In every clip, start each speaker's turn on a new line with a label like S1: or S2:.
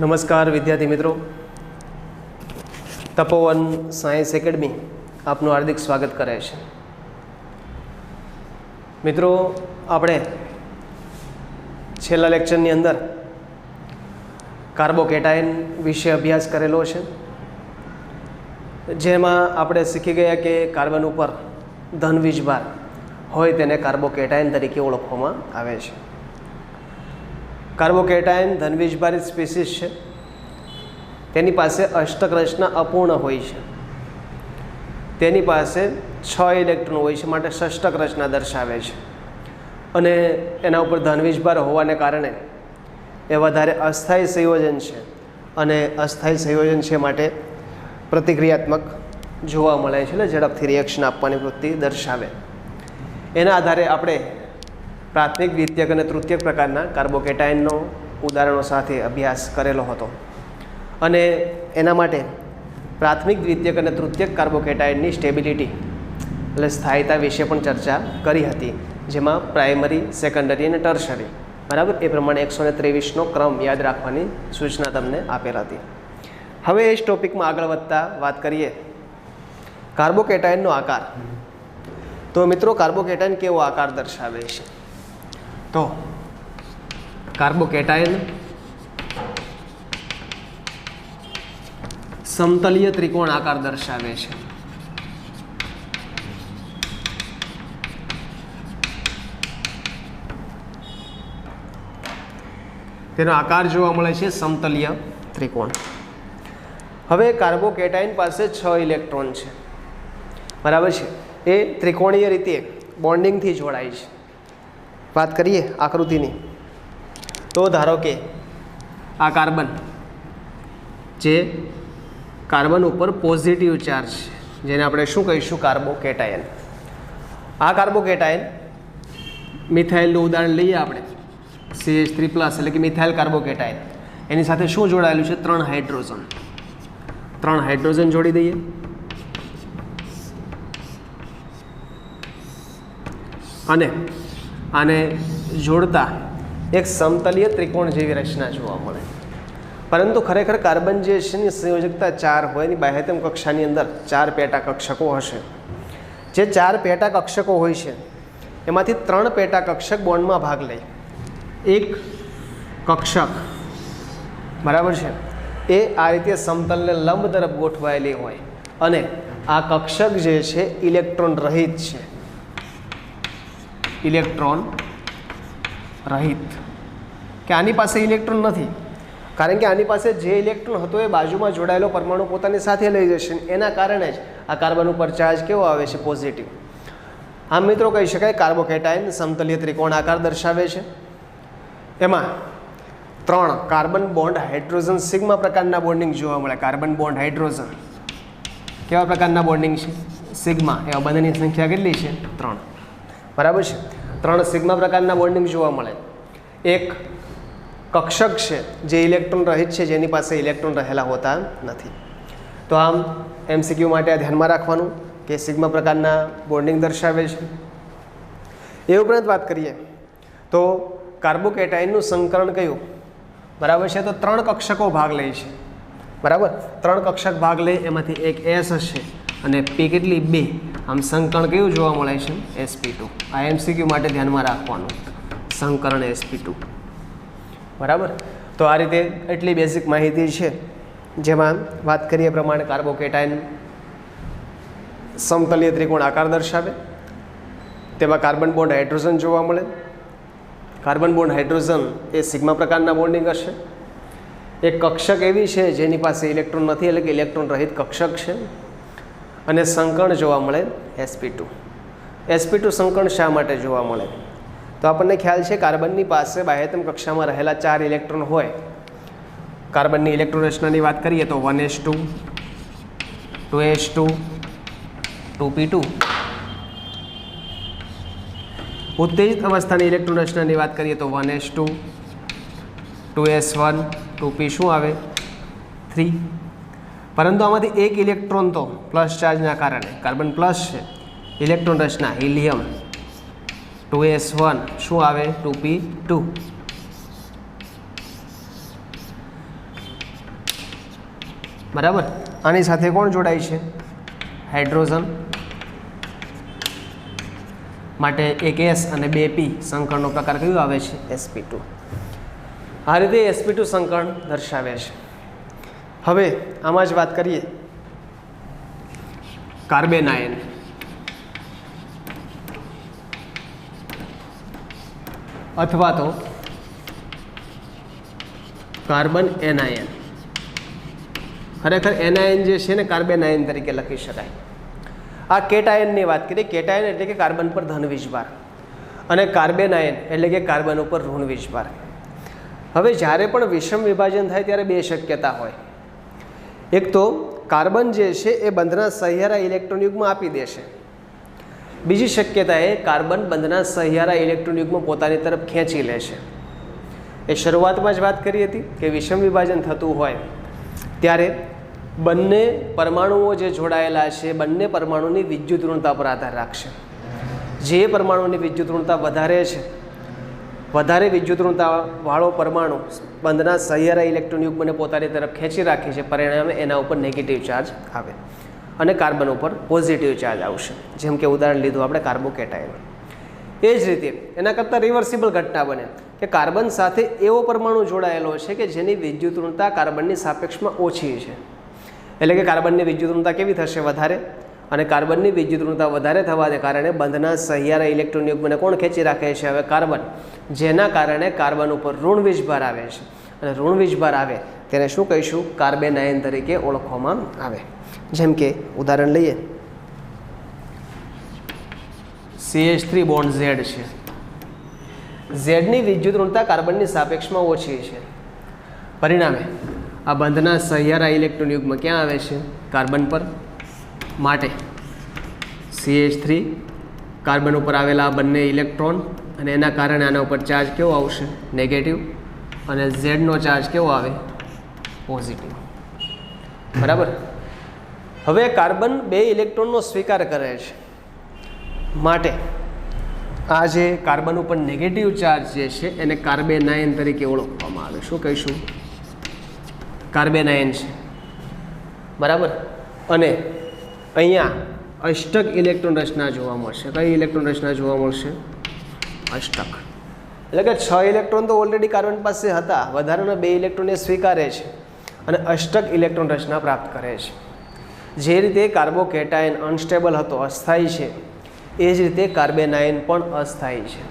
S1: નમસ્કાર વિદ્યાર્થી મિત્રો, તપોવન સાયન્સ એકેડમી આપનું હાર્દિક સ્વાગત કરે છે. મિત્રો, આપણે છેલ્લા લેક્ચરની અંદર કાર્બોકેટાયન વિશે અભ્યાસ કરેલો છે, જેમાં આપણે શીખી ગયા કે કાર્બન ઉપર ધન વીજભાર હોય તેને કાર્બોકેટાયન તરીકે ઓળખવામાં આવે છે. કાર્બોકેટાયન ધનવીજભારિત સ્પીસીસ છે. તેની પાસે અષ્ટક રચના અપૂર્ણ હોય છે. તેની પાસે 6 ઇલેક્ટ્રોન હોય છે, માટે ષષ્ટક રચના દર્શાવે છે. અને એના ઉપર ધનવીજભાર હોવાને કારણે એ વધારે અસ્થાયી સંયોજન છે, અને અસ્થાયી સંયોજન છે માટે પ્રતિક્રિયાત્મક જોવા મળે છે, એટલે ઝડપથી રિએક્શન આપવાની વૃત્તિ દર્શાવે. એના આધારે આપણે પ્રાથમિક, દ્વિતીયક અને તૃતીયક પ્રકારના કાર્બોકેટાયનનો ઉદાહરણો સાથે અભ્યાસ કરેલો હતો. અને એના માટે પ્રાથમિક, દ્વિતીયક અને તૃતીયક કાર્બોકેટાયનની સ્ટેબિલિટી એટલે સ્થાયીતા વિશે પણ ચર્ચા કરી હતી, જેમાં પ્રાઇમરી, સેકન્ડરી અને ટર્શરી, બરાબર, એ પ્રમાણે 123નો ક્રમ યાદ રાખવાની સૂચના તમને આપેલ હતી. હવે એ જ ટોપિકમાં આગળ વધતા વાત કરીએ કાર્બોકેટાયનનો આકાર. તો મિત્રો, કાર્બોકેટાયન કેવો આકાર દર્શાવે છે? તો કાર્બોકેટાયન સમતલીય ત્રિકોણ આકાર દર્શાવે છે. તેનો આકાર જોવા મળે છે સમતલીય ત્રિકોણ. હવે કાર્બોકેટાયન પાસે 6 ઇલેક્ટ્રોન છે, બરાબર છે. એ ત્રિકોણીય રીતે બોન્ડિંગથી જોડાય છે. વાત કરીએ આકૃતિની, તો ધારો કે આ કાર્બન, જે કાર્બન ઉપર પોઝિટિવ ચાર્જ છે, જેને આપણે શું કહીશું? કાર્બોકેટાયન. આ કાર્બોકેટાયન મિથાઇલનું ઉદાહરણ લઈએ આપણે, CH3+, એટલે કે મિથાઇલ કાર્બોકેટાયન. એની સાથે શું જોડાયેલું છે? 3 હાઇડ્રોજન. 3 હાઇડ્રોજન જોડી દઈએ. અને આને જોડતા એક સમતલીય ત્રિકોણ જેવી રચના જોવા મળે. પરંતુ ખરેખર કાર્બન જે છે એની સંયોજકતા 4 હોય. એની બાહ્યતમ કક્ષાની અંદર 4 પેટા કક્ષકો હશે. જે 4 પેટા કક્ષકો હોય છે એમાંથી 3 પેટા કક્ષક બોન્ડમાં ભાગ લે. એક કક્ષક, બરાબર છે, એ આ રીતે સમતલને લંબ તરફ ગોઠવાયેલી હોય, અને આ કક્ષક જે છે ઇલેક્ટ્રોન રહિત છે. ઇલેક્ટ્રોન રહિત કે આની પાસે ઇલેક્ટ્રોન નથી, કારણ કે આની પાસે જે ઇલેક્ટ્રોન હતો એ બાજુમાં જોડાયેલો પરમાણુ પોતાની સાથે લઈ જશે. એના કારણે જ આ કાર્બન ઉપર ચાર્જ કેવો આવે છે? પોઝિટિવ. આમ મિત્રો કહી શકાય કાર્બોકેટાયન સમતલીય ત્રિકોણ આકાર દર્શાવે છે. એમાં 3 કાર્બન બોન્ડ હાઇડ્રોજન સિગ્મા પ્રકારના બોન્ડિંગ જોવા મળે. કાર્બન બોન્ડ હાઇડ્રોજન કેવા પ્રકારના બોન્ડિંગ છે? સિગ્મા. એવા બંનેની સંખ્યા કેટલી છે? 3, બરાબર છે. 3 સિગ્મા પ્રકારના બોન્ડિંગ જોવા મળે. એક કક્ષક છે જે ઇલેક્ટ્રોન રહિત છે, જેની પાસે ઇલેક્ટ્રોન રહેલા હોતા નથી. તો આમ MCQ માટે આ ધ્યાનમાં રાખવાનું કે સિગ્મા પ્રકારના બોન્ડિંગ દર્શાવે છે. એ ઉપરાંત વાત કરીએ તો કાર્બોકેટાયનનું સંકરણ કયું? બરાબર છે. તો 3 કક્ષકો ભાગ લે છે, બરાબર. 3 કક્ષક ભાગ લે, એમાંથી એક S હશે અને P કેટલી? 2. આમ સંકરણ કયું જોવા મળે છે? sp2. આ MCQ માટે ધ્યાનમાં રાખવાનું, સંકરણ sp2, બરાબર. તો આ રીતે એટલી બેઝિક માહિતી છે, જેમાં વાત કરીએ પ્રમાણે કાર્બોકેટાયન સમતલીય ત્રિકોણ આકાર દર્શાવે. તેમાં કાર્બન બોન્ડ હાઇડ્રોજન જોવા મળે. કાર્બન બોન્ડ હાઇડ્રોજન એ સિગ્મા પ્રકારના બોન્ડિંગ હશે. એક કક્ષક એવી છે જેની પાસે ઇલેક્ટ્રોન નથી, એટલે કે ઇલેક્ટ્રોન રહિત કક્ષક છે. અને સંકરણ જોવા મળે sp2. sp2 સંકરણ શા માટે જોવા મળે? તો આપણને ખ્યાલ છે કાર્બનની પાસે બાહ્યતમ કક્ષામાં રહેલા 4 ઇલેક્ટ્રોન હોય. કાર્બનની ઇલેક્ટ્રોન રચનાની વાત કરીએ તો 1s2, 2s2, 2p2. ઉત્તેજિત અવસ્થાની ઇલેક્ટ્રોન રચનાની વાત કરીએ તો 1s2, 2s1, 2p શું આવે? 3. પરંતુ આમાંથી એક ઇલેક્ટ્રોન તો પ્લસ ચાર્જના કારણે, કાર્બન પ્લસ છે, ઇલેક્ટ્રોન રચના હિલિયમ 2s1 શું આવે? 2p2. બરાબર. આની સાથે કોણ જોડાય છે? હાઇડ્રોજન. માટે એક S અને 2 P સંકરણનો પ્રકાર કયો આવે છે? sp2. આ રીતે sp2 સંકરણ દર્શાવે છે. હવે આમાં જ વાત કરીએ કાર્બન આયન. અથવા તો કાર્બન એનાયન. ખરેખર એનાયન જે છે ને કાર્બન આયન તરીકે લખી શકાય. આ કેટાયનની વાત કરીએ. કેટાયન એટલે કે કાર્બન પર ધન વીજભાર અને કાર્બન આયન એટલે કે કાર્બન ઉપર ઋણ વીજભાર. હવે જ્યારે પણ વિષમ વિભાજન થાય ત્યારે બે શક્યતા હોય. એક તો કાર્બન જે છે એ બંધના સહિયારા ઇલેક્ટ્રોન યુગ્મ આપી દેશે. બીજી શક્યતા એ કાર્બન બંધના સહિયારા ઇલેક્ટ્રોન યુગ્મ પોતાની તરફ ખેંચી લેશે. એ શરૂઆતમાં જ વાત કરી હતી કે વિષમ વિભાજન થતું હોય ત્યારે બંને પરમાણુઓ જે જોડાયેલા છે બંને પરમાણુની વિદ્યુત ઋણતા પર આધાર રાખશે. જે પરમાણુની વિદ્યુત ઋણતા વધારે છે, વધારે વિદ્યુત ઋણતાવાળો પરમાણુ બંધના સહિયારા ઇલેક્ટ્રોન યુગ્મને પોતાની તરફ ખેંચી રાખે છે, પરિણામે એના ઉપર નેગેટિવ ચાર્જ આવે અને કાર્બન ઉપર પોઝિટિવ ચાર્જ આવશે. જેમ કે ઉદાહરણ લીધું આપણે કાર્બોકેટાયન. એ જ રીતે એના કરતાં રિવર્સિબલ ઘટના બને કે કાર્બન સાથે એવો પરમાણુ જોડાયેલો છે કે જેની વિદ્યુત ઋણતા કાર્બનની સાપેક્ષમાં ઓછી છે. એટલે કે કાર્બનની વિદ્યુત ઋણતા કેવી થશે? વધારે. અને કાર્બનની વિદ્યુત ઋણતા વધારે થવાને કારણે બંધના સહિયારા ઇલેક્ટ્રોન યુગ્મને કોણ ખેંચી રાખે છે? હવે કાર્બન. જેના કારણે કાર્બન ઉપર ઋણ વીજભાર આવે છે અને ઋણ વીજભાર આવે તેને શું કહીશું? કાર્બન આયન તરીકે ઓળખવામાં આવે. જેમ કે ઉદાહરણ લઈએ, CH3 બોન્ડ Z છે. ઝેડની વિદ્યુત ઋણતા કાર્બનની સાપેક્ષમાં ઓછી છે. પરિણામે આ બંધના સહિયારા ઇલેક્ટ્રોન યુગ્મ ક્યાં આવે છે? કાર્બન પર. માટે CH3 કાર્બન ઉપર આવેલા આ બંને ઇલેક્ટ્રોન અને એના કારણે આના ઉપર ચાર્જ કેવો આવશે? નેગેટિવ. અને ઝેડનો ચાર્જ કેવો આવે? પોઝિટિવ. બરાબર. હવે કાર્બન 2 ઇલેક્ટ્રોનનો સ્વીકાર કરે છે. માટે આ જે કાર્બન ઉપર નેગેટિવ ચાર્જ જે છે એને કાર્બન આયન તરીકે ઓળખવામાં આવે. શું કહીશું? કાર્બન આયન છે. બરાબર. અને અહીંયા અષ્ટક ઇલેક્ટ્રોન રચના જોવા મળશે. કઈ ઇલેક્ટ્રોન રચના જોવા મળશે? અષ્ટક. એટલે કે 6 ઇલેક્ટ્રોન તો ઓલરેડી કાર્બન પાસે હતા, વધારાના 2 ઇલેક્ટ્રોન એ સ્વીકારે છે અને અષ્ટક ઇલેક્ટ્રોન રચના પ્રાપ્ત કરે છે. જે રીતે કાર્બોકેટાયન અનસ્ટેબલ હતો, અસ્થાયી છે, એ જ રીતે કાર્બન આયન પણ અસ્થાયી છે.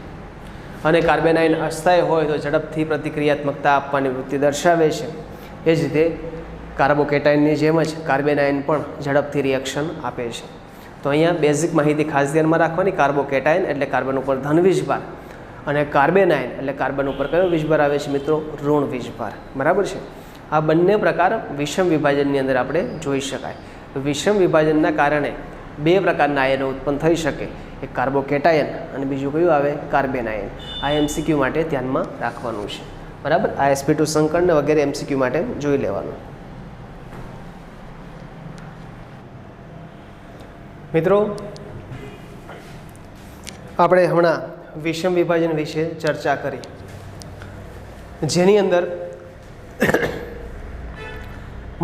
S1: અને કાર્બન આયન અસ્થાયી હોય તો ઝડપથી પ્રતિક્રિયાત્મકતા આપવાની વૃત્તિ દર્શાવે છે. એ જ રીતે કાર્બોકેટાયનની જેમ જ કાર્બન આયન પણ ઝડપથી રિએક્શન આપે છે. તો અહીંયા બેઝિક માહિતી ખાસ ધ્યાનમાં રાખવાની. કાર્બોકેટાયન એટલે કાર્બન ઉપર ધન વીજભાર અને કાર્બન આયન એટલે કાર્બન ઉપર કયો વીજભાર આવે છે મિત્રો? ઋણ વીજભાર. બરાબર છે. આ બંને પ્રકાર વિષમ વિભાજનની અંદર આપણે જોઈ શકાય. વિષમ વિભાજનના કારણે 2 પ્રકારના આયનો ઉત્પન્ન થઈ શકે. એક કાર્બોકેટાયન અને બીજું કયું આવે? Carbon ion. આ MCQ માટે ધ્યાનમાં રાખવાનું છે. બરાબર. આ sp2 સંકળને વગેરે MCQ માટે જોઈ લેવાનું. મિત્રો, આપણે હમણાં વિષમ વિભાજન વિશે ચર્ચા કરી, જેની અંદર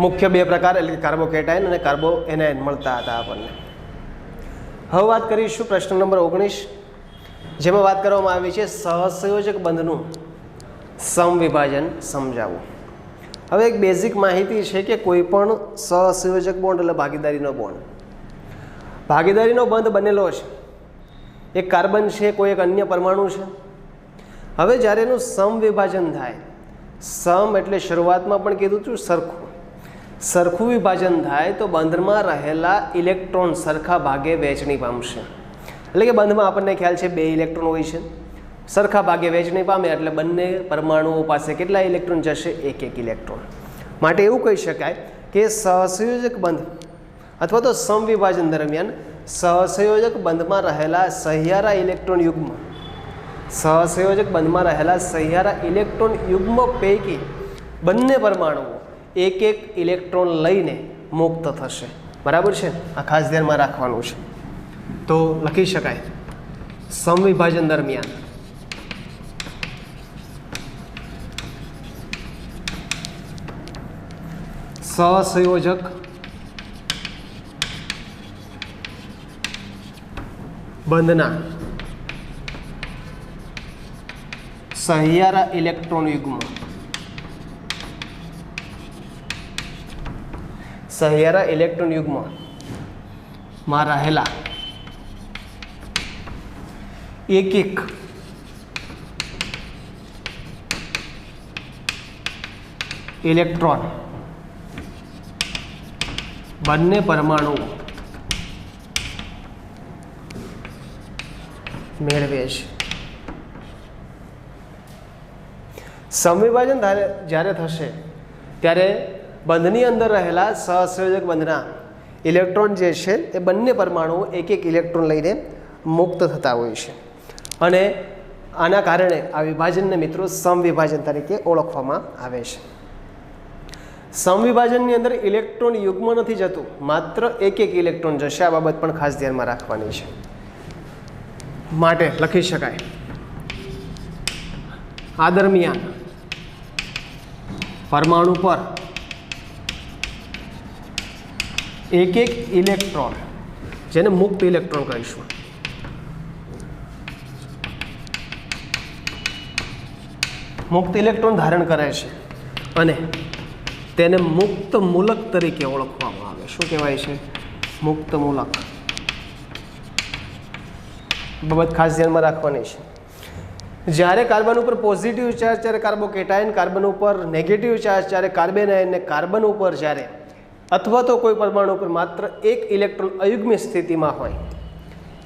S1: મુખ્ય 2 પ્રકાર એટલે કે કાર્બોકેટાયન અને કાર્બો એનાયન મળતા હતા આપણને. હવે વાત કરીશું પ્રશ્ન નંબર 19, જેમાં વાત કરવામાં આવી છે સહસંયોજક બંધનું સમવિભાજન સમજાવવું. હવે એક બેઝિક માહિતી છે કે કોઈ પણ સહસંયોજક બોન્ડ એટલે ભાગીદારીનો બોન્ડ, ભાગીદારીનો બંધ બનેલો છે. એક કાર્બન છે, કોઈ એક અન્ય પરમાણુ છે. હવે જ્યારે એનું સમવિભાજન થાય, સમ એટલે શરૂઆતમાં પણ કીધું છું સરખું વિભાજન થાય તો બંધમાં રહેલા ઇલેક્ટ્રોન સરખા ભાગે વહેંચણી પામશે. એટલે કે બંધમાં આપણને ખ્યાલ છે 2 ઇલેક્ટ્રોન હોય છે, સરખા ભાગે વહેંચણી પામે એટલે બંને પરમાણુઓ પાસે કેટલા ઇલેક્ટ્રોન જશે? 1 ઇલેક્ટ્રોન. માટે એવું કહી શકાય કે સહસંયોજક બંધ અથવા તો સમવિભાજન દરમિયાન સહસંયોજક બંધમાં રહેલા સહિયારા ઇલેક્ટ્રોન યુગ્મ, સહસંયોજક બંધમાં રહેલા સહિયારા ઇલેક્ટ્રોન યુગ્મ પૈકી બંને પરમાણુઓ 1 ઇલેક્ટ્રોન લઈને મુક્ત થશે. બરાબર છે. આ ખાસ ધ્યાનમાં રાખવાનું છે. તો લખી શકાય સમવિભાજન દરમિયાન સહસંયોજક બંધના સહિયારા ઇલેક્ટ્રોન યુગ્મ, સહિયારા ઇલેક્ટ્રોન યુગ્મમાં રહેલા એક એક ઇલેક્ટ્રોન બંને પરમાણુઓ મેળવે છે. સમવિભાજન જ્યારે થશે ત્યારે બંધની અંદર રહેલા સહસંયોજક બંધના ઇલેક્ટ્રોન જે છે એ બંને પરમાણુઓ એક એક ઇલેક્ટ્રોન લઈને મુક્ત થતા હોય છે અને આના કારણે આ વિભાજનને મિત્રો સમવિભાજન તરીકે ઓળખવામાં આવે છે. સમવિભાજનની અંદર ઇલેક્ટ્રોન યુગ્મ નથી જતું, માત્ર એક એક ઇલેક્ટ્રોન જશે. આ બાબત પણ ખાસ ધ્યાનમાં રાખવાની છે. માટે લખી શકાય આ દરમિયાન પરમાણુ પર એક એક ઇલેક્ટ્રોન, જેને મુક્ત ઇલેક્ટ્રોન કહીશું, મુક્ત ઇલેક્ટ્રોન ધારણ કરે છે અને તેને મુક્ત મૂલક તરીકે ઓળખવામાં આવે. શું કહેવાય છે? મુક્ત મૂલક. બાબત ખાસ ધ્યાનમાં રાખવાની છે. જ્યારે કાર્બન ઉપર પોઝિટિવ ચાર્જ ત્યારે કાર્બોકેટાયન, કાર્બન ઉપર નેગેટિવ ચાર્જ ત્યારે કાર્બેનાયન, ને કાર્બન ઉપર જ્યારે અથવા તો કોઈ પરમાણુ ઉપર માત્ર એક ઇલેક્ટ્રોન અયુગ્મિત સ્થિતિમાં હોય.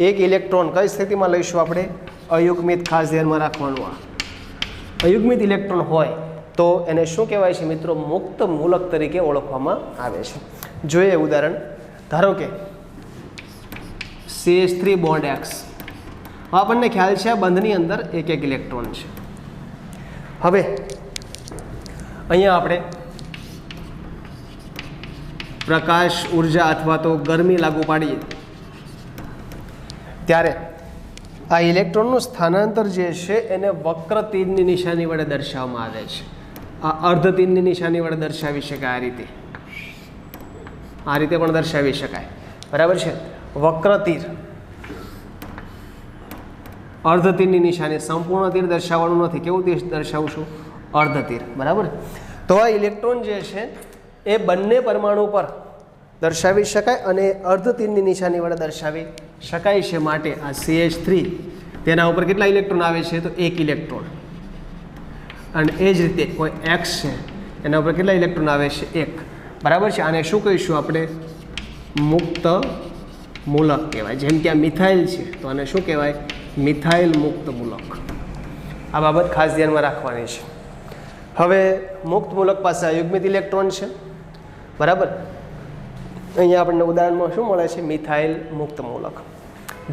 S1: એક ઇલેક્ટ્રોન કઈ સ્થિતિમાં લઈશું આપણે? અયુગ્મિત. ખાસ ધ્યાનમાં રાખવાનું. આ અયુગ્મિત ઇલેક્ટ્રોન હોય તો એને શું કહેવાય છે મિત્રો? મુક્ત મૂલક તરીકે ઓળખવામાં આવે છે. જોઈએ ઉદાહરણ. ધારો કે CH3 બોન્ડ X. આપણને ખ્યાલ છે આ બંધની અંદર એક એક ઇલેક્ટ્રોન છે. હવે અહીંયા આપણે પ્રકાશ ઉર્જા અથવા તો ગરમી લાગુ પાડીએ ત્યારે આ ઇલેક્ટ્રોનનું સ્થાનાંતર જે છે એને વક્ર તીરની નિશાની વડે દર્શાવવામાં આવે છે. આ અર્ધ તીરની નિશાની વડે દર્શાવી શકાય. આ રીતે પણ દર્શાવી શકાય. બરાબર છે? વક્ર તીર, અર્ધ તીરની નિશાની. સંપૂર્ણ તીર દર્શાવવાનું નથી. કેવું તીર દર્શાવશું? અર્ધ તીર. બરાબર. તો આ ઇલેક્ટ્રોન જે છે એ બંને પરમાણુ પર દર્શાવી શકાય અને અર્ધ તીરની નિશાની વડે દર્શાવી શકાય છે. માટે આ CH3 તેના ઉપર કેટલા ઇલેક્ટ્રોન આવે છે? તો એક ઇલેક્ટ્રોન. અને એ જ રીતે કોઈ X છે એના ઉપર કેટલા ઇલેક્ટ્રોન આવે છે? એક. બરાબર છે? આને શું કહીશું આપણે? મુક્ત મૂલક કહેવાય. જેમ કે આ મિથાઇલ છે તો આને શું કહેવાય? મિથાઇલ મુક્ત મૂલક. આ બાબત ખાસ ધ્યાનમાં રાખવાની છે. હવે મુક્ત મૂલક પાસે અયુગ્મિત ઇલેક્ટ્રોન છે. બરાબર. અહીંયા આપણને ઉદાહરણમાં શું મળે છે? મિથાઇલ મુક્ત મૂલક.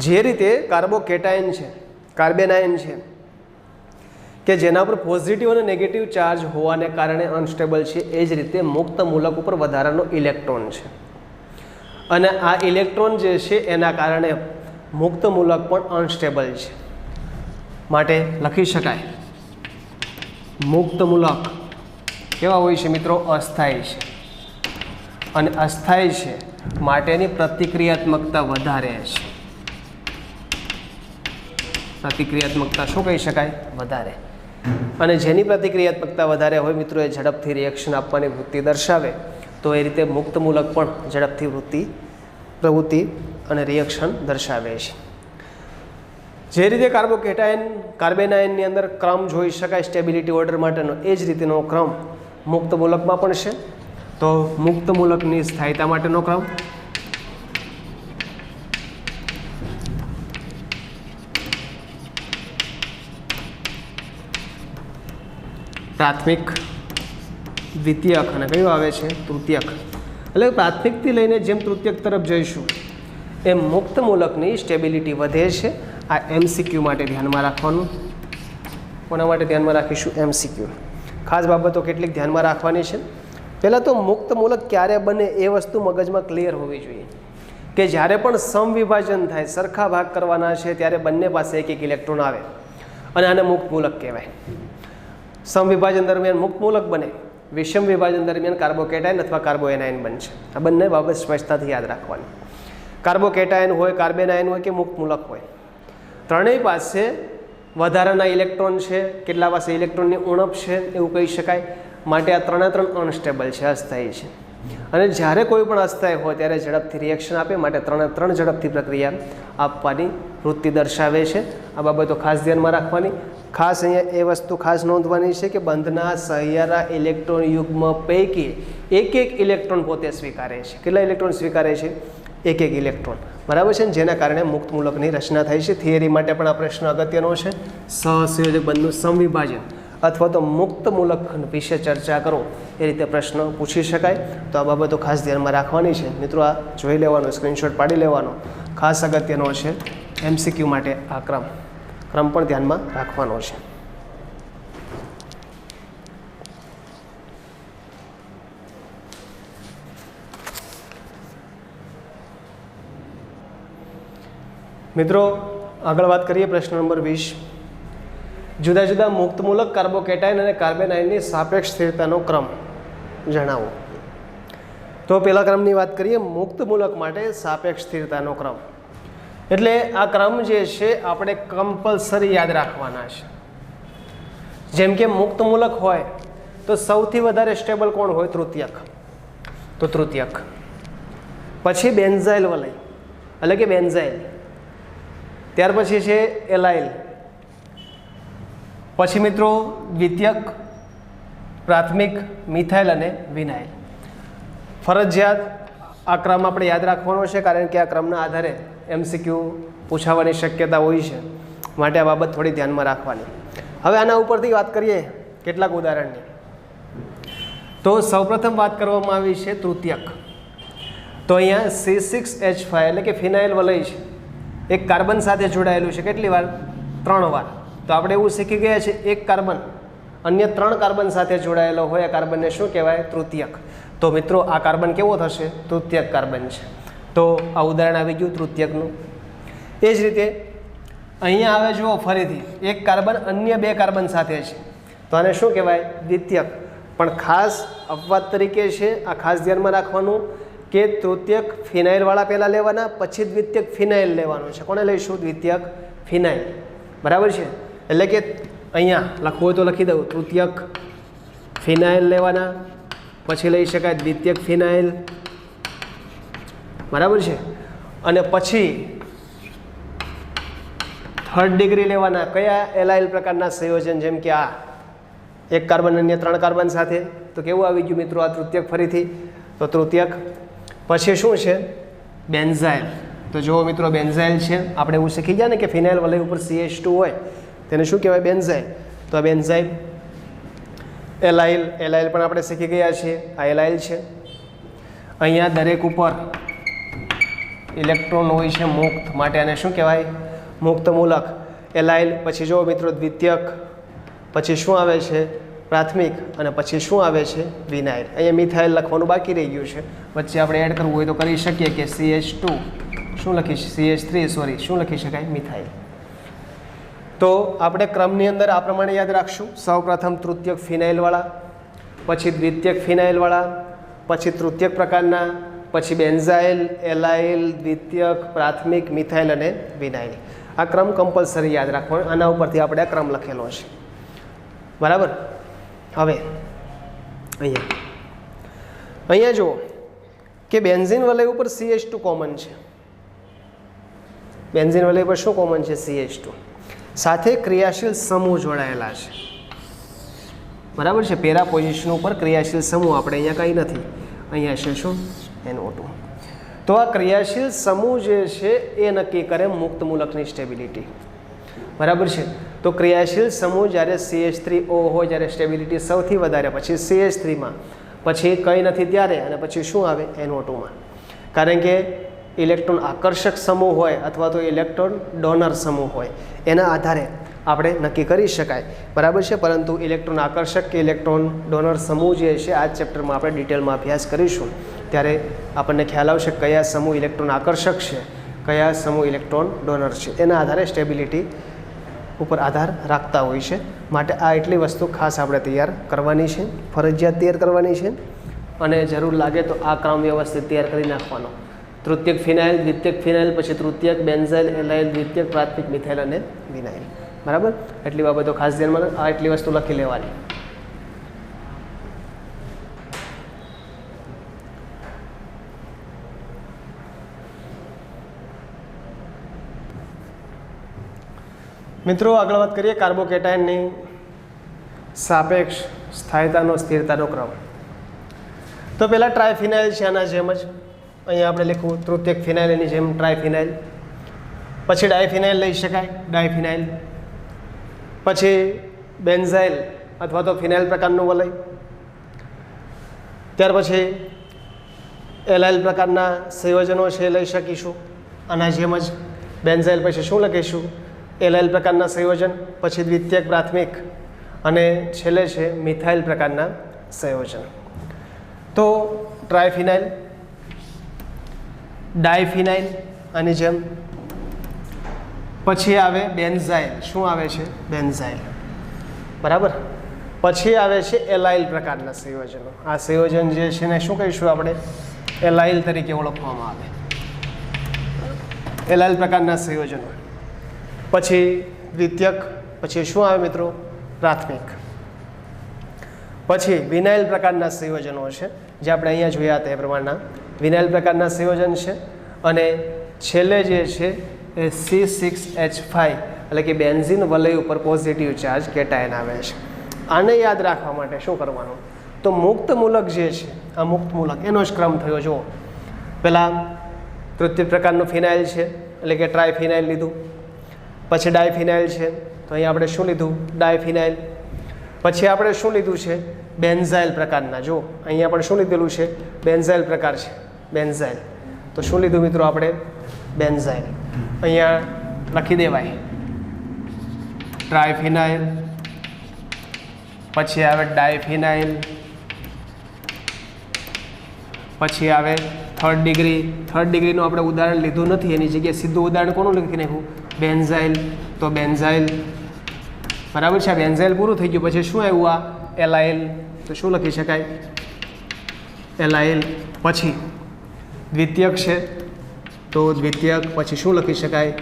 S1: જે રીતે કાર્બોકેટાયન છે, કાર્બેનાયન છે કે જેના ઉપર પોઝિટિવ અને નેગેટિવ ચાર્જ હોવાને કારણે અનસ્ટેબલ છે, એ જ રીતે મુક્ત મૂલક ઉપર વધારાનો ઇલેક્ટ્રોન છે અને આ ઇલેક્ટ્રોન જે છે એના કારણે મુક્ત મૂલક પણ અનસ્ટેબલ છે. માટે લખી શકાય મુક્ત મૂલક કેવા હોય છે મિત્રો? અસ્થાયી છે. અને અસ્થાયી છે માટેની પ્રતિક્રિયાત્મકતા વધારે છે. પ્રતિક્રિયાત્મકતા શું કહી શકાય? વધારે. અને જેની પ્રતિક્રિયાત્મકતા વધારે હોય મિત્રો એ ઝડપથી રિએક્શન આપવાની વૃત્તિ દર્શાવે. તો એ રીતે મુક્ત મૂલક પણ ઝડપથી પ્રવૃત્તિ અને રિએક્શન દર્શાવે છે. જે રીતે કાર્બોકેટાયન, કાર્બેનાયનની અંદર ક્રમ જોઈ શકાય સ્ટેબિલિટી ઓર્ડર માટેનો, એ જ રીતેનો ક્રમ મુક્ત મૂલકમાં પણ છે. તો મુક્ત મૂલકની સ્થાયીતા માટેનો ક્રમ, પ્રાથમિક, દ્વિતીયક અને કયું આવે છે? તૃતીયક. એટલે પ્રાથમિકથી લઈને જેમ તૃતીયક તરફ જઈશું એમ મુક્ત મૂલકની સ્ટેબિલિટી વધે છે. આ MCQ માટે ધ્યાનમાં રાખવાનું. કોના માટે ધ્યાનમાં રાખીશું? MCQ. ખાસ બાબતો કેટલીક ધ્યાનમાં રાખવાની છે. પહેલાં તો મુક્ત મૂલક ક્યારે બને એ વસ્તુ મગજમાં ક્લિયર હોવી જોઈએ કે જ્યારે પણ સમવિભાજન થાય, સરખા ભાગ કરવાના છે ત્યારે બંને પાસે એક એક ઇલેક્ટ્રોન આવે અને આને મુક્ત મૂલક કહેવાય. સમવિભાજન દરમિયાન મુક્ત મૂલક બને વિષમ વિભાજન દરમિયાન કાર્બોકેટાયન અથવા કાર્બોએનાયન બનશે. આ બંને બાબત સ્પષ્ટતાથી યાદ રાખવાની. કાર્બોકેટાયન હોય, કાર્બેનાયન હોય કે મુક્ત મૂલક હોય, ત્રણેય પાસે વધારાના ઇલેક્ટ્રોન છે, કેટલા પાસે ઇલેક્ટ્રોનની ઉણપ છે એવું કહી શકાય. માટે આ ત્રણે ત્રણ અનસ્ટેબલ છે, અસ્થાયી છે. અને જ્યારે કોઈ પણ અસ્થાયી હોય ત્યારે ઝડપથી રિએક્શન આપે, માટે ત્રણે ત્રણ ઝડપથી પ્રક્રિયા આપવાની વૃત્તિ દર્શાવે છે. આ બાબતો ખાસ ધ્યાનમાં રાખવાની. ખાસ અહીંયા એ વસ્તુ ખાસ નોંધવાની છે કે બંધના સહિયારા ઇલેક્ટ્રોન યુગ્મ પૈકી એક ઇલેક્ટ્રોન પોતે સ્વીકારે છે. કેટલા ઇલેક્ટ્રોન સ્વીકારે છે? એક ઇલેક્ટ્રોન. બરાબર છે ને? જેના કારણે મુક્ત મૂલકની રચના થાય છે. થિયરી માટે પણ આ પ્રશ્ન અગત્યનો છે. સહસંયોજક બંધનું સમવિભાજન અથવા તો મુક્ત મૂલક વિશે ચર્ચા કરો એ રીતે પ્રશ્ન પૂછી શકાય. તો આ બાબતો ખાસ ધ્યાનમાં રાખવાની છે મિત્રો. આ જોઈ લેવાનો, સ્ક્રીનશોટ પાડી લેવાનો, ખાસ અગત્યનો છે. MCQ માટે આ ક્રમ પણ ધ્યાનમાં રાખવાનો છે. મિત્રો આગળ વાત કરીએ. પ્રશ્ન નંબર 20. જુદા જુદા મુક્ત મૂલક કાર્બોકેટાયન અને કાર્બેનાયનની સાપેક્ષ સ્થિરતાનો ક્રમ જણાવો. તો પહેલા ક્રમની વાત કરીએ. મુક્ત મૂલક માટે સાપેક્ષ સ્થિરતાનો ક્રમ એટલે આ ક્રમ જે છે આપણે કમ્પલસરી યાદ રાખવાના છે. જેમ કે મુક્ત મૂલક હોય તો સૌથી વધારે સ્ટેબલ કોણ હોય? તૃતીયક. તો તૃતીયક, પછી બેન્ઝાઇલ વલય એટલે કે બેન્ઝાઇલ, ત્યાર પછી છે એલાઇલ, પછી મિત્રો દ્વિતીયક, પ્રાથમિક, મિથાઇલ અને વિનાઇલ. ફરજિયાત આ ક્રમ આપણે યાદ રાખવાનો છે, કારણ કે આ ક્રમના આધારે MCQ પૂછાવાની શક્યતા હોય છે. માટે આ બાબત થોડી ધ્યાનમાં રાખવાની. હવે આના ઉપરથી વાત કરીએ કેટલાક ઉદાહરણની. તો સૌપ્રથમ વાત કરવામાં આવી છે તૃતીયક. તો અહીંયા C6H5 એટલે કે ફિનાઇલ વલય છે, એક કાર્બન સાથે જોડાયેલું છે. કેટલી વાર? 3 વાર. તો આપણે એવું શીખી ગયા છે, એક કાર્બન અન્ય 3 કાર્બન સાથે જોડાયેલો હોય આ કાર્બનને શું કહેવાય? તૃતીયક. તો મિત્રો આ કાર્બન કેવો થશે? તૃતીયક કાર્બન છે. તો આ ઉદાહરણ આવી ગયું તૃતીયકનું. એ જ રીતે અહીંયા આવે જુઓ ફરીથી એક કાર્બન અન્ય 2 કાર્બન સાથે છે, તો આને શું કહેવાય? દ્વિતીયક. પણ ખાસ અપવાદ તરીકે છે, આ ખાસ ધ્યાનમાં રાખવાનું કે તૃતીયક ફિનાઇલવાળા પહેલાં લેવાના, પછી દ્વિતીયક ફિનાઇલ લેવાનું છે. કોને લઈશું? દ્વિતીયક ફિનાઇલ. બરાબર છે? એટલે કે અહીંયા લખવું હોય તો લખી દઉં, તૃતીયક ફિનાઇલ લેવાના, પછી લઈ શકાય દ્વિતીયક ફિનાઇલ. બરાબર છે? અને પછી 3rd ડિગ્રી લેવાના. કયા? એલાઇલ પ્રકારના સંયોજન, જેમ કે આ એક કાર્બન અન્ય 3 કાર્બન સાથે. તો કેવું આવી ગયું મિત્રો? આ તૃતીયક ફરીથી. તો તૃતીયક. પછી શું છે? બેન્ઝાઇલ. તો જુઓ મિત્રો બેન્ઝાઇલ છે. આપણે એવું શીખી ગયા ને કે ફિનાઇલ વલય ઉપર CH2 હોય તેને શું કહેવાય? બેન્ઝાઇલ. તો આ બેન્ઝાઇલ. એલાઇલ. એલાઇલ પણ આપણે શીખી ગયા છીએ. આ એલાઇલ છે. અહીંયા દરેક ઉપર ઇલેક્ટ્રોન હોય છે મુક્ત, માટે આને શું કહેવાય? મુક્ત મૂલક. એલાઇલ. પછી જુઓ મિત્રો દ્વિતીયક, પછી શું આવે છે? પ્રાથમિક, અને પછી શું આવે છે? વિનાઇલ. અહીંયા મિથાઇલ લખવાનું બાકી રહી ગયું છે, વચ્ચે આપણે એડ કરવું હોય તો કરી શકીએ કે CH2 શું લખી? CH3 સોરી શું લખી શકાય? મિથાઇલ. તો આપણે ક્રમની અંદર આ પ્રમાણે યાદ રાખશું. સૌપ્રથમ તૃતીયક ફિનાઇલવાળા, પછી દ્વિતીયક ફિનાઇલવાળા, પછી તૃતીયક પ્રકારના, પછી બેન્ઝાઇલ, એલાઇલ, દ્વિતીયક, પ્રાથમિક, મિથાઇલ અને વિનાઇલ. આ ક્રમ કમ્પલસરી યાદ રાખવાનો. આના ઉપરથી આપણે આ ક્રમ લખેલો છે. બરાબર? હવે અહીંયા જુઓ કે બેન્ઝીન વલય ઉપર CH2 કોમન છે. બેન્ઝીન વલય પર શું કોમન છે? CH2. સાથે ક્રિયાશીલ સમૂહ જોડાયેલા છે. બરાબર છે? પેરા પોઝિશન ઉપર ક્રિયાશીલ સમૂહ આપણે અહીંયા કંઈ નથી. અહીંયા છે શું? NO2. તો આ ક્રિયાશીલ સમૂહ જે છે એ નક્કી કરે મુક્ત મૂલકની સ્ટેબિલિટી. બરાબર છે? તો ક્રિયાશીલ સમૂહ જ્યારે CH3O હોય જ્યારે સ્ટેબિલિટી સૌથી વધારે, પછી CH3માં, પછી કંઈ નથી ત્યારે, અને પછી શું આવે? NO2માં. કારણ કે ઇલેક્ટ્રોન આકર્ષક સમૂહ હોય અથવા તો ઇલેક્ટ્રોન ડોનર સમૂહ હોય એના આધારે આપણે નક્કી કરી શકાય. બરાબર છે? પરંતુ ઇલેક્ટ્રોન આકર્ષક કે ઇલેક્ટ્રોન ડોનર સમૂહ જે છે આ ચેપ્ટરમાં આપણે ડિટેલમાં અભ્યાસ કરીશું, ત્યારે આપણને ખ્યાલ આવશે કયા સમૂહ ઇલેક્ટ્રોન આકર્ષક છે, કયા સમૂહ ઇલેક્ટ્રોન ડોનર છે. એના આધારે સ્ટેબિલિટી ઉપર આધાર રાખતા હોય છે માટે આ એટલી વસ્તુ ખાસ આપણે તૈયાર કરવાની છે, ફરજિયાત તૈયાર કરવાની છે અને જરૂર લાગે તો આ ક્રમ વ્યવસ્થિત તૈયાર કરી નાખવાનો. તૃતીયક ફિનાઇલ, દ્વિતીયક ફિનાઇલ, પછી તૃતીયક બેન્ઝાઇલ, એલાઇલ, દ્વિતીયક પ્રાથમિક મિથાઇલ અને વિનાઇલ. બરાબર, એટલી બાબતો ખાસ ધ્યાનમાં આ એટલી વસ્તુ લખી લેવાની. મિત્રો આગળ વાત કરીએ કાર્બોકેટાયનની સાપેક્ષ સ્થાયીતાનો સ્થિરતાનો ક્રમ. તો પહેલાં ટ્રાયફિનાઇલ છે આના જેમ જ, અહીંયા આપણે લખવું તૃતીયક ફિનાઇલ એની જેમ ટ્રાયફિનાઇલ, પછી ડાયફિનાઇલ લઈ શકાય ડાયફિનાઇલ, પછી બેન્ઝાઇલ અથવા તો ફિનાઇલ પ્રકારનું વલય, ત્યાર પછી એલાઇલ પ્રકારના સંયોજનો છે લઈ શકીશું આના જેમ જ. બેન્ઝાઇલ પછી શું લખીશું? એલાઇલ પ્રકારના સંયોજન, પછી દ્વિતીયક પ્રાથમિક અને છેલ્લે છે મિથાઇલ પ્રકારના સંયોજન. તો ટ્રાયફિનાઇલ, ડાયફિનાઇલ આની જેમ, પછી આવે બેન્ઝાઇલ. શું આવે છે? બેન્ઝાઇલ. બરાબર, પછી આવે છે એલાઇલ પ્રકારના સંયોજનો. આ સંયોજન જે છે ને શું કહીશું આપણે? એલાઇલ તરીકે ઓળખવામાં આવે, એલાઇલ પ્રકારના સંયોજનો. પછી દ્વિતીયક, પછી શું આવે મિત્રો? પ્રાથમિક. પછી વિનાઇલ પ્રકારના સંયોજનો છે જે આપણે અહીંયા જોયા હતા એ પ્રમાણના વિનાઇલ પ્રકારના સંયોજન છે. અને છેલ્લે જે છે એ C6H5 એટલે કે બેન્ઝીન વલય ઉપર પોઝિટિવ ચાર્જ કેટાયન આવે છે. આને યાદ રાખવા માટે શું કરવાનું? તો મુક્ત મૂલક જે છે, આ મુક્ત મૂલક એનો જ ક્રમ થયો. જુઓ, પહેલાં તૃતીય પ્રકારનું ફિનાઇલ છે એટલે કે ટ્રાયફિનાઇલ લીધું, પછી ડાયફિનાઇલ છે તો અહીંયા આપણે શું લીધું? ડાયફિનાઇલ. પછી આપણે શું લીધું છે? બેન્ઝાઇલ પ્રકારના. જો અહીંયા પણ શું લીધેલું છે? બેન્ઝાઇલ પ્રકાર છે, બેન્ઝાઇલ. તો શું લીધું મિત્રો આપણે? બેન્ઝાઇલ. અહીંયા લખી દેવાય ટ્રાયફિનાઇલ, પછી આવે ડાયફિનાઇલ, પછી આવે થર્ડ ડિગ્રી. થર્ડ ડિગ્રીનું આપણે ઉદાહરણ લીધું નથી, એની જગ્યાએ સીધું ઉદાહરણ કોનું લખી નાખ્યું? બેન્ઝાઇલ. તો બેન્ઝાઇલ. બરાબર છે, બેન્ઝાઇલ પૂરું થઈ ગયું. પછી શું આવ્યું? આ એલાઇલ. તો શું લખી શકાય? એલાઇલ. પછી દ્વિતીયક છે તો દ્વિતીયક. પછી શું લખી શકાય?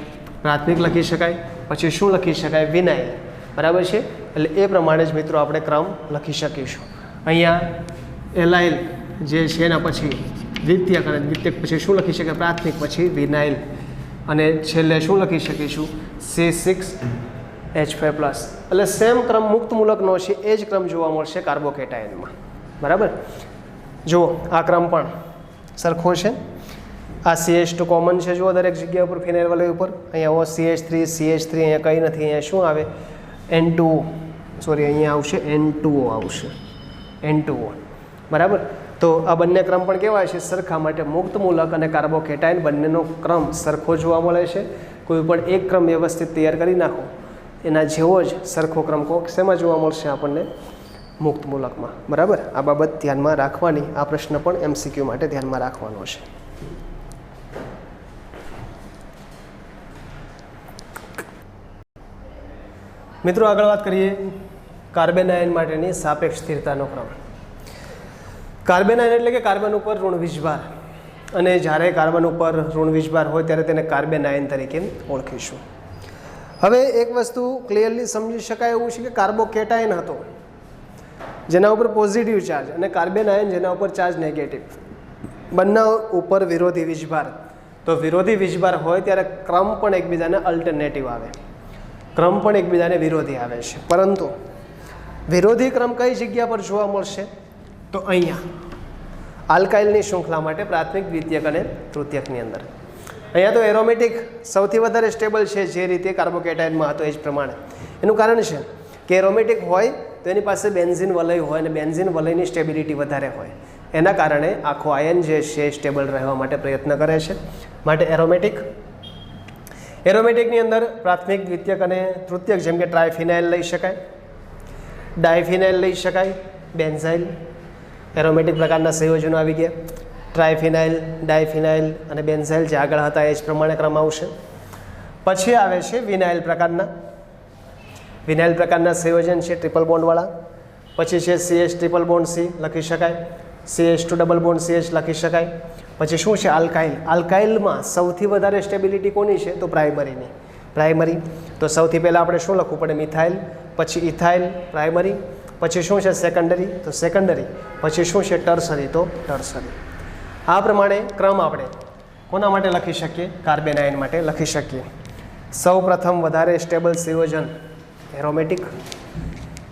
S1: પ્રાથમિક લખી શકાય. પછી શું લખી શકાય? વિનાઇલ. બરાબર છે, એટલે એ પ્રમાણે જ મિત્રો આપણે ક્રમ લખી શકીશું. અહીંયા એલાઇલ જે છે એના પછી દ્વિતીયક, અને દ્વિતીયક પછી શું લખી શકાય? પ્રાથમિક, પછી વિનાઇલ, અને છેલ્લે શું લખી શકીશું? C6H5+. એટલે સેમ ક્રમ મુક્ત મૂલકનો છે એ જ ક્રમ જોવા મળશે કાર્બોકેટાયનમાં. બરાબર, જુઓ આ ક્રમ પણ સરખો છે. આ CH2 કોમન છે, જુઓ દરેક જગ્યા ઉપર ફિનાઇલ વલય ઉપર. અહીંયા OCH3, CH3 અહીંયા કંઈ નથી. અહીંયા શું આવે? N2O. સોરી, અહીંયા આવશે N2O આવશે, N2O. બરાબર, તો આ બંને ક્રમ પણ કેવા છે? સરખા. માટે મુક્ત મૂલક અને કાર્બોકેટાયન બંનેનો ક્રમ સરખો જોવા મળે છે. કોઈ પણ એક ક્રમ વ્યવસ્થિત તૈયાર કરી નાખો એના જેવો જ સરખો ક્રમ શેમાં જોવા મળશે આપણને? મુક્ત મૂલકમાં. બરાબર, આ બાબત ધ્યાનમાં રાખવાની. આ પ્રશ્ન પણ MCQ માટે ધ્યાનમાં રાખવાનો છે. મિત્રો આગળ વાત કરીએ કાર્બન આયન માટેની સાપેક્ષ સ્થિરતાનો ક્રમ. કાર્બન આયન એટલે કે કાર્બન ઉપર ઋણ વીજભાર, અને જ્યારે કાર્બન ઉપર ઋણ વીજભાર હોય ત્યારે તેને કાર્બન આયન તરીકે ઓળખીશું. હવે એક વસ્તુ ક્લિયરલી સમજી શકાય એવું છે કે કાર્બોકેટાયન હતો જેના ઉપર પોઝિટિવ ચાર્જ, અને કાર્બન આયન જેના ઉપર ચાર્જ નેગેટિવ, બંને ઉપર વિરોધી વીજભાર. તો વિરોધી વીજભાર હોય ત્યારે ક્રમ પણ એકબીજાને અલ્ટરનેટિવ આવે, ક્રમ પણ એકબીજાને વિરોધી આવે છે. પરંતુ વિરોધી ક્રમ કઈ જગ્યા પર જોવા મળશે? તો અહીંયા આલ્કાઇલની શૃંખલા માટે પ્રાથમિક, દ્વિતીયક અને તૃતીયકની અંદર. અહીંયા તો એરોમેટિક સૌથી વધારે સ્ટેબલ છે, જે રીતે કાર્બોકેટાયનમાં હતો એ જ પ્રમાણે. એનું કારણ છે કે એરોમેટિક હોય તો એની પાસે બેન્ઝીન વલય હોય, અને બેન્ઝીન વલયની સ્ટેબિલિટી વધારે હોય. એના કારણે આખો આયન જે છે સ્ટેબલ રહેવા માટે પ્રયત્ન કરે છે. માટે એરોમેટિક, એરોમેટિકની અંદર પ્રાથમિક, દ્વિતીયક અને તૃતીયક, જેમ કે ટ્રાયફિનાઇલ લઈ શકાય, ડાયફિનાઇલ લઈ શકાય, બેન્ઝાઇલ. એરોમેટિક પ્રકારના સંયોજનો આવી ગયા. ટ્રાયફિનાઇલ, ડાયફિનાઇલ અને બેન્ઝાઇલ જે આગળ હતા એ જ પ્રમાણે ક્રમ આવશે. પછી આવે છે વિનાઇલ પ્રકારના. વિનાઇલ પ્રકારના સંયોજન છે ટ્રિપલ બોન્ડવાળા. પછી છે CH ટ્રિપલ બોન્ડ C લખી શકાય, CH2 ડબલ બોન્ડ CH લખી શકાય. પછી શું છે આલ્કાઇલ. આલ્કાઇલમાં સૌથી વધારે સ્ટેબિલિટી કોની છે તો પ્રાઇમરીની. પ્રાઇમરી તો સૌથી પહેલાં આપણે શું લખવું પડે મિથાઇલ, પછી ઇથાઇલ પ્રાઇમરી, પછી શું છે સેકન્ડરી તો સેકન્ડરી, પછી શું છે ટર્સરી તો ટર્સરી. આ પ્રમાણે ક્રમ આપણે કોના માટે લખી શકીએ કાર્બન આયન માટે લખી શકીએ. સૌ પ્રથમ વધારે સ્ટેબલ સંયોજન એરોમેટિક,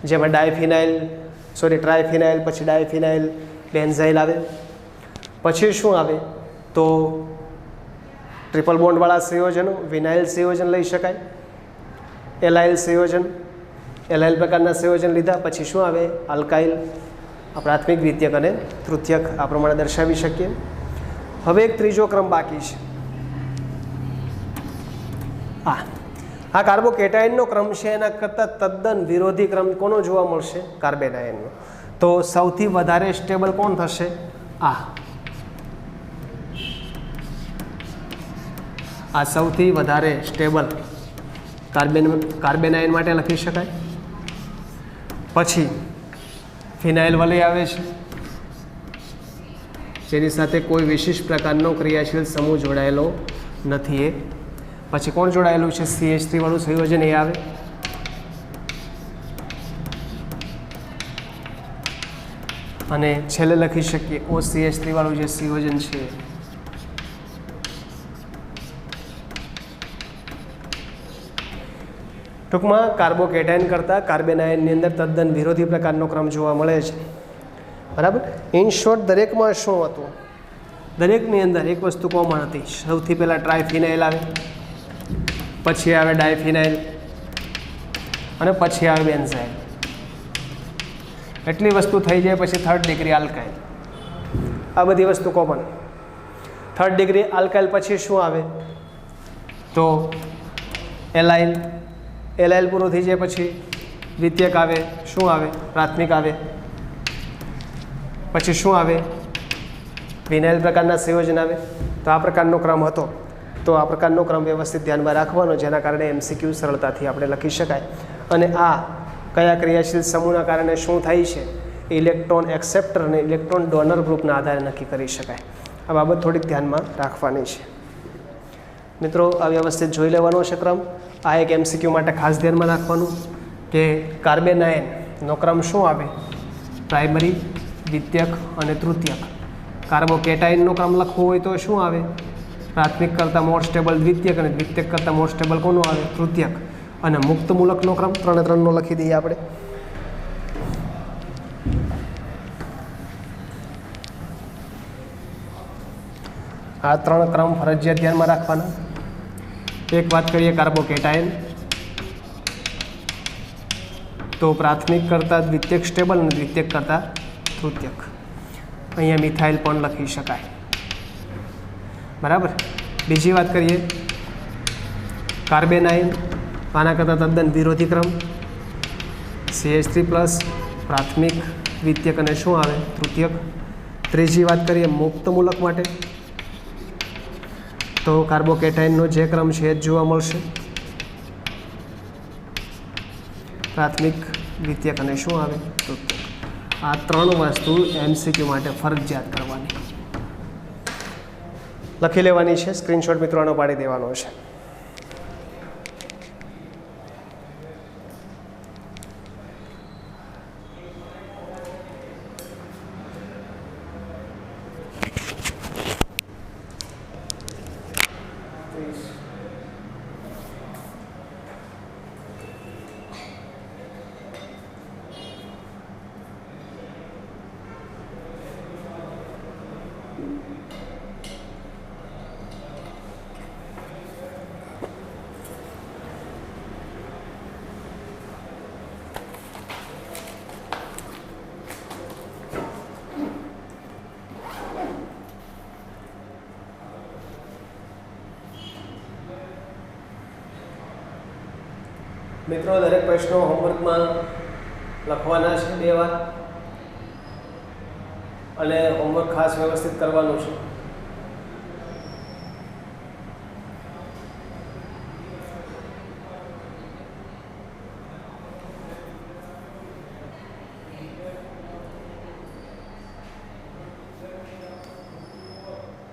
S1: જેમાં ટ્રાયફિનાઇલ, પછી ડાયફિનાઇલ, બેન્ઝાઇલ આવે. પછી શું આવે તો ટ્રિપલ બોન્ડવાળા સંયોજનો વિનાઇલ સંયોજન લઈ શકાય, એલાઇલ સંયોજન, એલાઇલ પ્રકારના સંયોજન લીધા. પછી શું આવે આલ્કાઇલ, પ્રાથમિક, દ્વિતીયક અને તૃતીયક આ પ્રમાણે દર્શાવી શકીએ. હવે એક ત્રીજો ક્રમ બાકી છે. આ કાર્બોકેટાયનનો ક્રમ છે એના કરતાં તદ્દન વિરોધી ક્રમ કોનો જોવા મળશે કાર્બન આયનનો. તો સૌથી વધારે સ્ટેબલ કોણ થશે આ સૌથી વધારે સ્ટેબલ કાર્બન આયન માટે લખી શકાય. પછી ફિનાઇલ વલય આવે છે જેની સાથે કોઈ વિશિષ્ટ પ્રકારનો ક્રિયાશીલ સમૂહ જોડાયેલો નથી એ. પછી કોણ જોડાયેલું છે CH3 વાળું સંયોજન એ આવે. અને છેલ્લે લખી શકીએ OCH3 વાળું જે સંયોજન છે ટૂંકમાં કાર્બોકેટાયન કરતાં કાર્બન આયનની અંદર તદ્દન વિરોધી પ્રકારનો ક્રમ જોવા મળે છે. બરાબર. ઇન શોર્ટ દરેકમાં શું હતું દરેકની અંદર એક વસ્તુ કોમન હતી. સૌથી પહેલાં ટ્રાયફિનાઇલ આવે, પછી આવે ડાયફિનાઇલ અને પછી આવે બેન્ઝાઇલ. એટલી વસ્તુ થઈ જાય પછી થર્ડ ડિગ્રી આલ્કાઇલ. આ બધી વસ્તુ કોમન. થર્ડ ડિગ્રી આલ્કાઇલ પછી શું આવે તો એલાઇલ. એલાઇલ પૂરું થઈ જાય પછી દ્વિતીયક આવે. શું આવે પ્રાથમિક આવે. પછી શું આવે વિનાઇલ પ્રકારના સંયોજન આવે. તો આ પ્રકારનો ક્રમ હતો. તો આ પ્રકારનો ક્રમ વ્યવસ્થિત ધ્યાનમાં રાખવાનો, જેના કારણે MCQ સરળતાથી આપણે લખી શકાય. અને આ કયા ક્રિયાશીલ સમૂહના કારણે શું થાય છે ઇલેક્ટ્રોન એક્સેપ્ટર અને ઇલેક્ટ્રોન ડોનર ગ્રુપના આધારે નક્કી કરી શકાય. આ બાબત થોડીક ધ્યાનમાં રાખવાની છે મિત્રો. આ વ્યવસ્થિત જોઈ લેવાનો છે ક્રમ. આ એક MCQ માટે ખાસ ધ્યાનમાં રાખવાનું કે કાર્બન આયનનો ક્રમ શું આવે પ્રાઇમરી, દ્વિતીયક અને તૃતીયક. કાર્બોકેટાયનનો ક્રમ લખવો હોય તો શું આવે પ્રાથમિક કરતાં મોર સ્ટેબલ દ્વિતીયક અને દ્વિતીયક કરતાં મોર સ્ટેબલ કોનો આવે તૃતીયક. અને મુક્ત મૂલકનો ક્રમ 3 લખી દઈએ આપણે. આ 3 ક્રમ ફરજિયાત ધ્યાનમાં રાખવાના. એક વાત કરીએ કાર્બોકેટાયન તો પ્રાથમિક કરતાં દ્વિતીયક સ્ટેબલ અને દ્વિતીયક કરતાં તૃતીયક. અહીંયા મિથાઇલ પણ લખી શકાય. બરાબર. બીજી વાત કરીએ કાર્બન આયન આના કરતાં તદ્દન વિરોધી ક્રમ CH3+ પ્રાથમિક, દ્વિતીયક અને શું આવે તૃતીયક. ત્રીજી વાત કરીએ મુક્ત મૂલક માટે તો કાર્બોકેટાયનનો જે ક્રમ છે એ જ જોવા મળશે પ્રાથમિક, દ્વિતીયક અને શું આવે તૃતીયક. આ 3 વસ્તુ MCQ માટે ફરજિયાત કરવાની લખી લેવાની છે. સ્ક્રીનશોટ મિત્રોનો પાડી દેવાનો છે. મિત્રો દરેક પ્રશ્નો હોમવર્કમાં લખવાના છે 2 વાર અને હોમવર્ક ખાસ વ્યવસ્થિત કરવાનું છે.